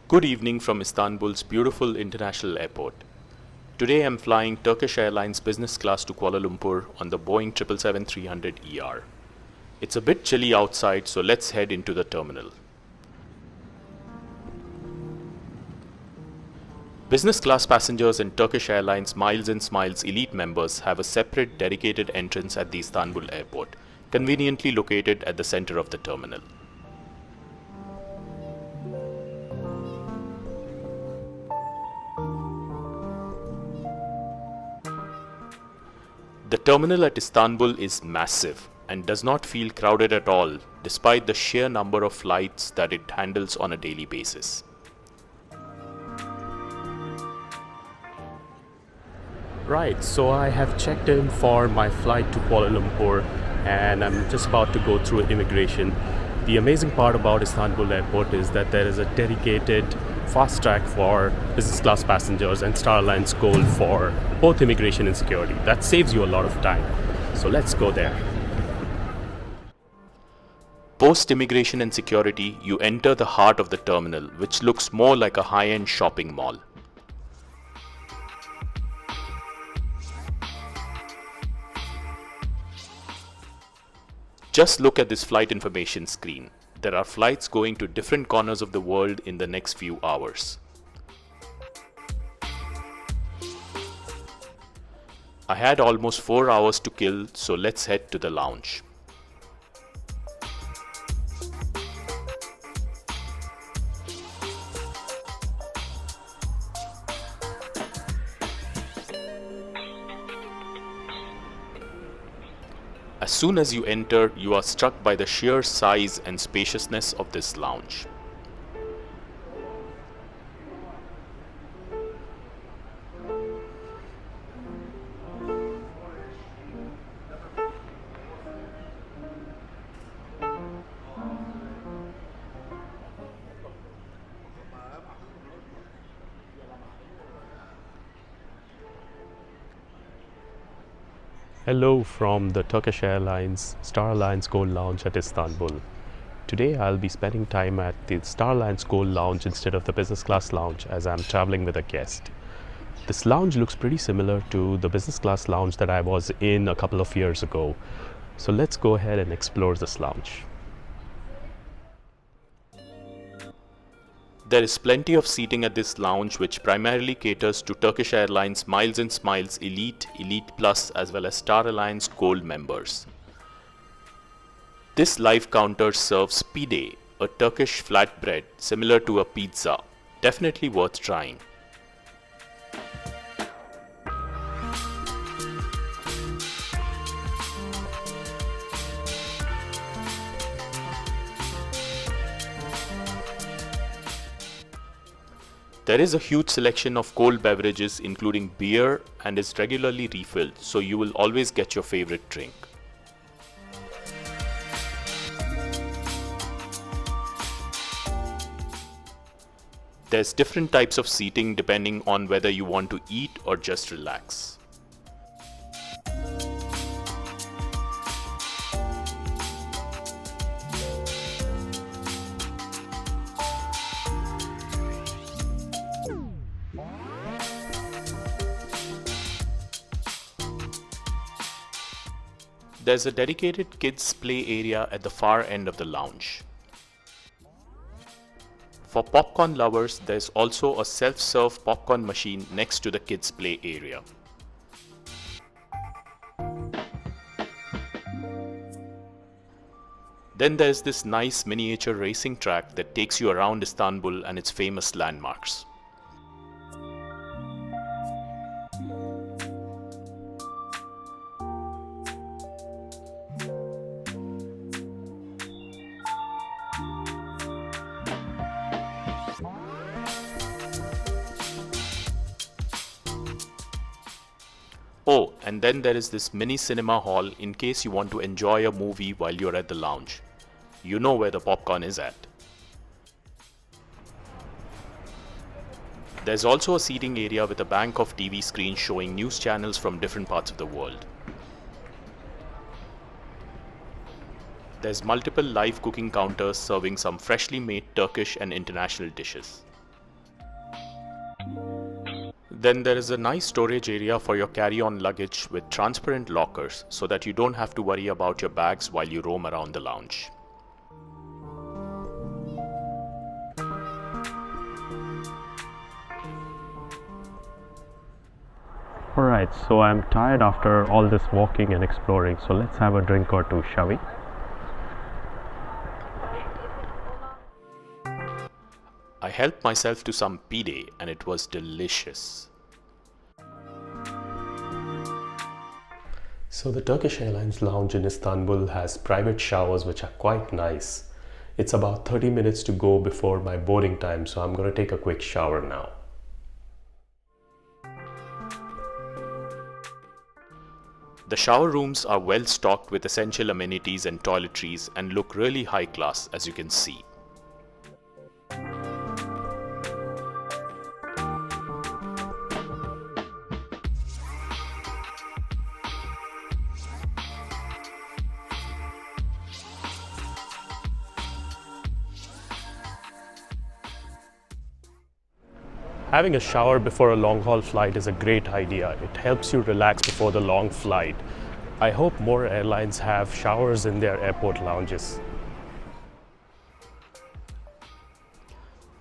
Good evening from Istanbul's beautiful international airport. Today I'm flying Turkish Airlines Business Class to Kuala Lumpur on the Boeing 777-300ER. It's a bit chilly outside, so let's head into the terminal. Business class passengers and Turkish Airlines Miles and Smiles Elite members have a separate dedicated entrance at the Istanbul airport, conveniently located at the center of the terminal. The terminal at Istanbul is massive and does not feel crowded at all, despite the sheer number of flights that it handles on a daily basis. Right, so I have checked in for my flight to Kuala Lumpur and I'm just about to go through immigration. The amazing part about Istanbul airport is that there is a dedicated fast track for business class passengers and Star Alliance Gold for both immigration and security. That saves you a lot of time. So let's go there. Post immigration and security, you enter the heart of the terminal, which looks more like a high-end shopping mall. Just look at this flight information screen. There are flights going to different corners of the world in the next few hours. I had almost 4 hours to kill, so let's head to the lounge. As soon as you enter, you are struck by the sheer size and spaciousness of this lounge. Hello from the Turkish Airlines Star Alliance Gold Lounge at Istanbul. Today I'll be spending time at the Star Alliance Gold Lounge instead of the business class lounge as I'm traveling with a guest. This lounge looks pretty similar to the business class lounge that I was in a couple of years ago. So let's go ahead and explore this lounge. There is plenty of seating at this lounge, which primarily caters to Turkish Airlines Miles and Smiles Elite, Elite Plus as well as Star Alliance Gold members. This live counter serves pide, a Turkish flatbread similar to a pizza. Definitely worth trying. There is a huge selection of cold beverages including beer and is regularly refilled, so you will always get your favorite drink. There's different types of seating depending on whether you want to eat or just relax. There's a dedicated kids play area at the far end of the lounge. For popcorn lovers, there's also a self-serve popcorn machine next to the kids play area. Then there's this nice miniature racing track that takes you around Istanbul and its famous landmarks. Oh, and then there is this mini cinema hall in case you want to enjoy a movie while you're at the lounge. You know where the popcorn is at. There's also a seating area with a bank of TV screens showing news channels from different parts of the world. There's multiple live cooking counters serving some freshly made Turkish and international dishes. Then there is a nice storage area for your carry-on luggage with transparent lockers so that you don't have to worry about your bags while you roam around the lounge. Alright, so I'm tired after all this walking and exploring, so let's have a drink or two, shall we? I helped myself to some pide and it was delicious. So the Turkish Airlines lounge in Istanbul has private showers which are quite nice. It's about 30 minutes to go before my boarding time, so I'm going to take a quick shower now. The shower rooms are well stocked with essential amenities and toiletries and look really high class, as you can see. Having a shower before a long-haul flight is a great idea. It helps you relax before the long flight. I hope more airlines have showers in their airport lounges.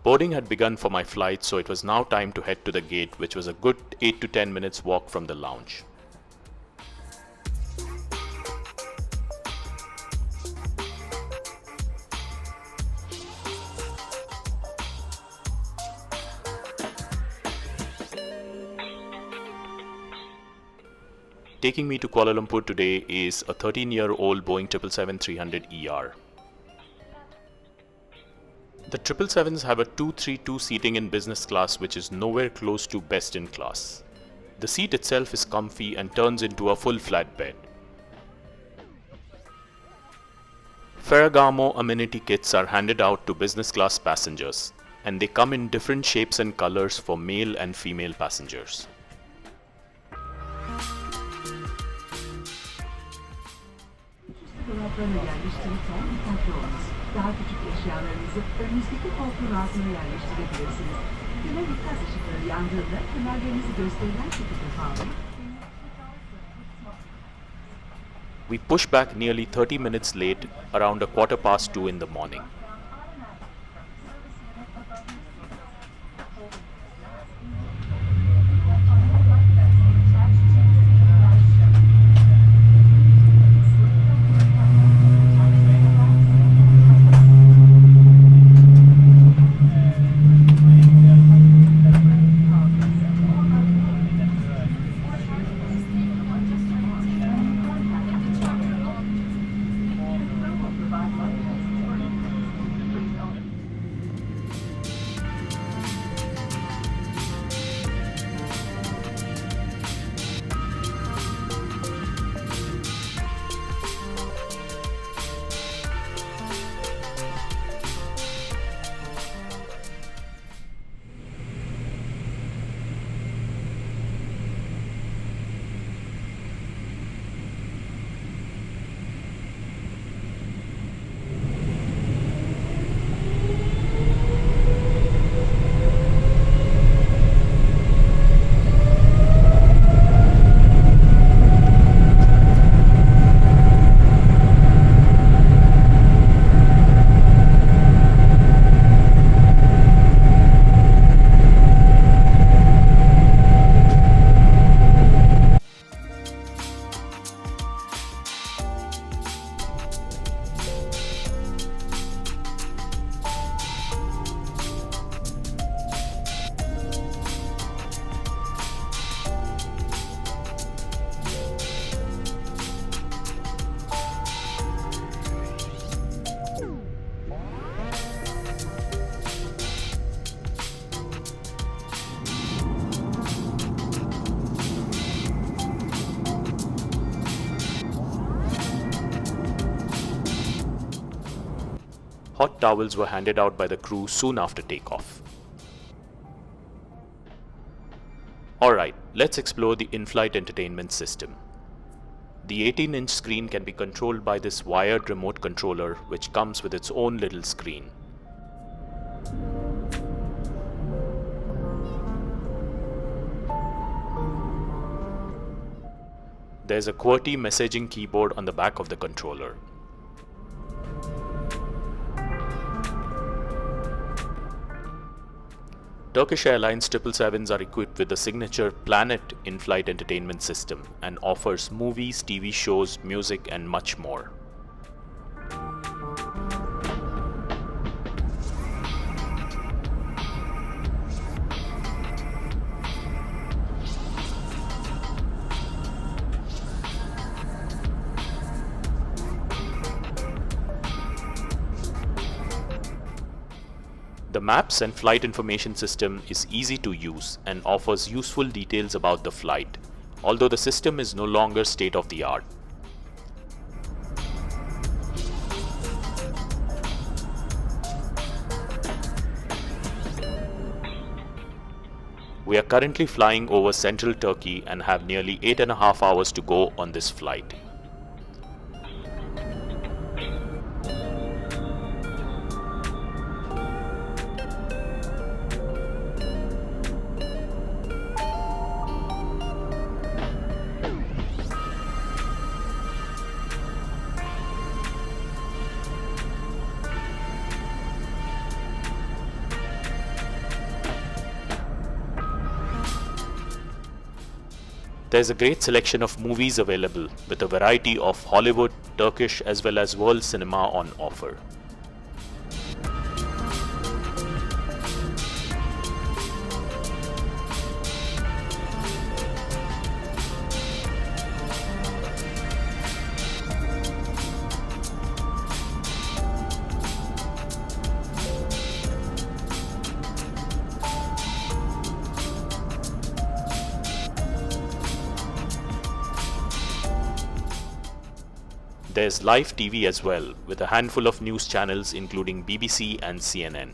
Boarding had begun for my flight, so it was now time to head to the gate, which was a good 8 to 10 minutes walk from the lounge. Taking me to Kuala Lumpur today is a 13-year-old Boeing 777-300ER. The 777s have a 232 seating in business class, which is nowhere close to best in class. The seat itself is comfy and turns into a full flat bed. Ferragamo amenity kits are handed out to business class passengers, and they come in different shapes and colors for male and female passengers. Dolaplarına yerleştirirken dikkatli olunuz. Daha küçük eşyalarınızı önünüzdeki koltuğun altına yerleştirebilirsiniz. Kemer ikaz ışıkları yandığında kemerlerinizi gösterilen şekilde bağlayıp We push back nearly 30 minutes late, around 2:15 in the morning. Hot towels were handed out by the crew soon after takeoff. Alright, let's explore the in-flight entertainment system. The 18-inch screen can be controlled by this wired remote controller, which comes with its own little screen. There's a QWERTY messaging keyboard on the back of the controller. Turkish Airlines 777s are equipped with the signature Planet in-flight entertainment system and offers movies, TV shows, music, and much more. The maps and flight information system is easy to use and offers useful details about the flight, although the system is no longer state-of-the-art. We are currently flying over central Turkey and have nearly 8.5 hours to go on this flight. There's a great selection of movies available with a variety of Hollywood, Turkish as well as world cinema on offer. There's live TV as well, with a handful of news channels including BBC and CNN.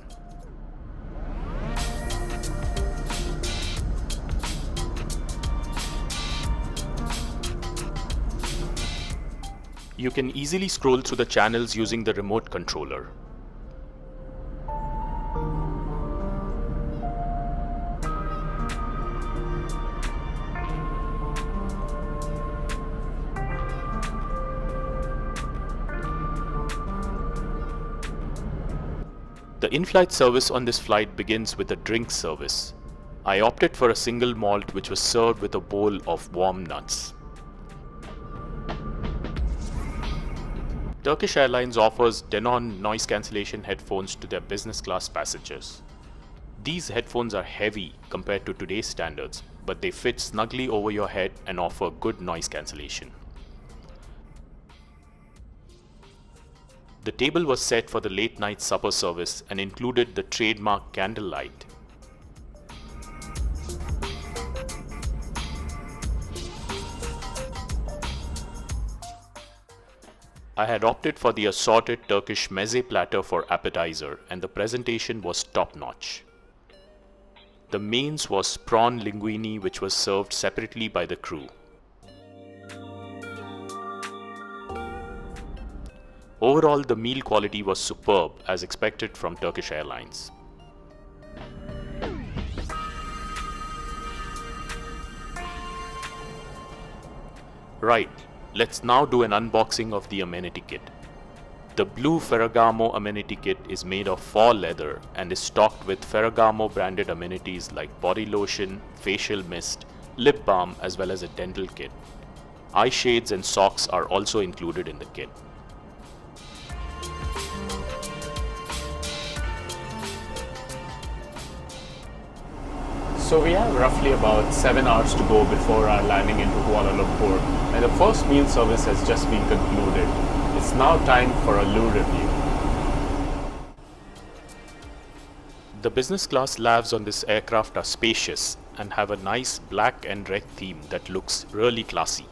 You can easily scroll through the channels using the remote controller. The in-flight service on this flight begins with a drink service. I opted for a single malt which was served with a bowl of warm nuts. Turkish Airlines offers Denon noise cancellation headphones to their business class passengers. These headphones are heavy compared to today's standards, but they fit snugly over your head and offer good noise cancellation. The table was set for the late night supper service and included the trademark candlelight. I had opted for the assorted Turkish meze platter for appetizer, and the presentation was top-notch. The mains was prawn linguine, which was served separately by the crew. Overall, the meal quality was superb, as expected from Turkish Airlines. Right, let's now do an unboxing of the Amenity Kit. The blue Ferragamo Amenity Kit is made of faux leather and is stocked with Ferragamo branded amenities like body lotion, facial mist, lip balm as well as a dental kit. Eye shades and socks are also included in the kit. So we have roughly about 7 hours to go before our landing into Kuala Lumpur, and the first meal service has just been concluded. It's now time for a loo review. The business class lavs on this aircraft are spacious and have a nice black and red theme that looks really classy.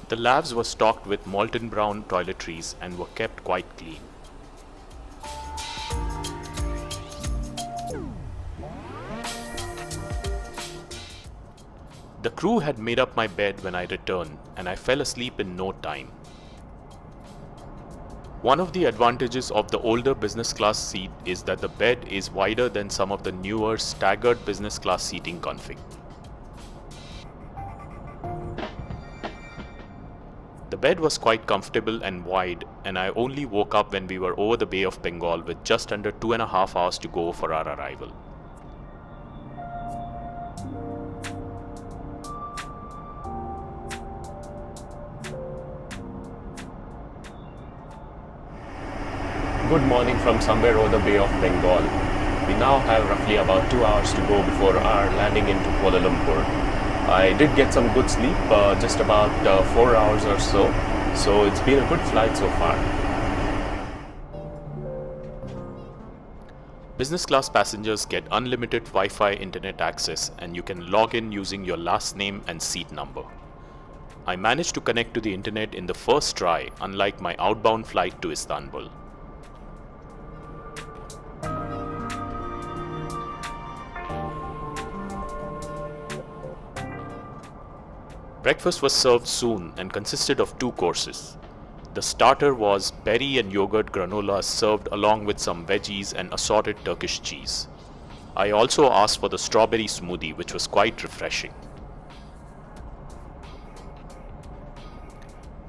The lavs were stocked with molten brown toiletries and were kept quite clean. The crew had made up my bed when I returned, and I fell asleep in no time. One of the advantages of the older business class seat is that the bed is wider than some of the newer staggered business class seating config. The bed was quite comfortable and wide, and I only woke up when we were over the Bay of Bengal with just under 2.5 hours to go for our arrival. Good morning from somewhere over the Bay of Bengal. We now have roughly about 2 hours to go before our landing into Kuala Lumpur. I did get some good sleep, just about 4 hours or so it's been a good flight so far. Business class passengers get unlimited Wi-Fi internet access, and you can log in using your last name and seat number. I managed to connect to the internet in the first try, unlike my outbound flight to Istanbul. Breakfast was served soon and consisted of 2 courses. The starter was berry and yogurt granola served along with some veggies and assorted Turkish cheese. I also asked for the strawberry smoothie, which was quite refreshing.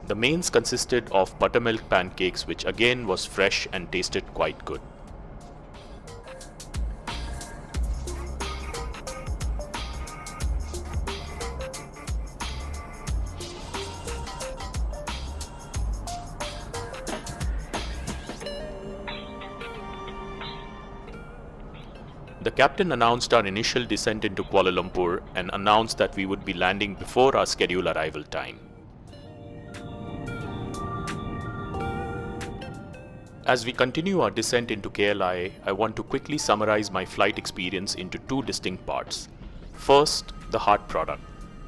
The mains consisted of buttermilk pancakes, which again was fresh and tasted quite good. The captain announced our initial descent into Kuala Lumpur and announced that we would be landing before our scheduled arrival time. As we continue our descent into KLI, I want to quickly summarize my flight experience into 2 distinct parts. First, the hard product.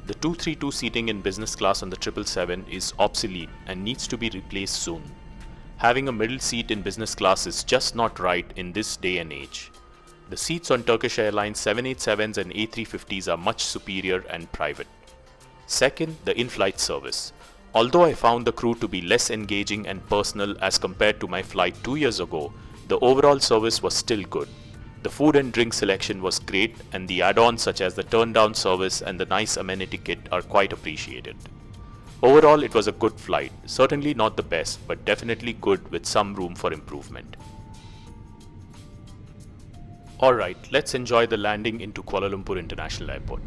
The 232 seating in business class on the 777 is obsolete and needs to be replaced soon. Having a middle seat in business class is just not right in this day and age. The seats on Turkish Airlines 787s and A350s are much superior and private. Second, the in-flight service. Although I found the crew to be less engaging and personal as compared to my flight 2 years ago, the overall service was still good. The food and drink selection was great, and the add-ons such as the turn-down service and the nice amenity kit are quite appreciated. Overall, it was a good flight. Certainly not the best, but definitely good with some room for improvement. Alright, let's enjoy the landing into Kuala Lumpur International Airport.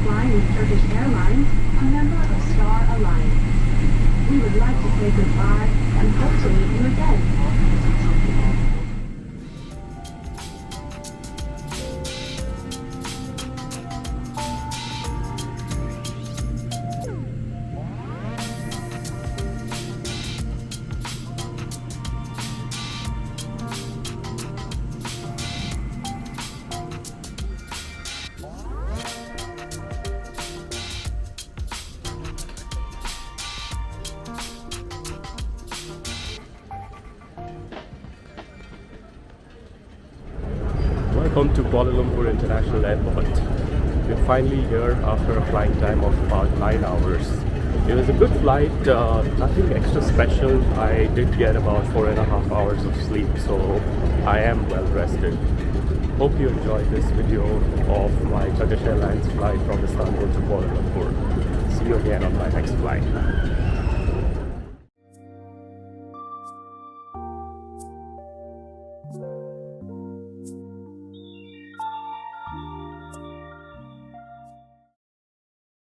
flying with Turkish Airlines, a member of Star Alliance. We would like to say goodbye and hope to meet you again. Welcome to Kuala Lumpur International Airport. We're finally here after a flying time of about 9 hours. It was a good flight, nothing extra special. I did get about 4.5 hours of sleep, so I am well rested. Hope you enjoyed this video of my Turkish Airlines flight from Istanbul to Kuala Lumpur. See you again on my next flight.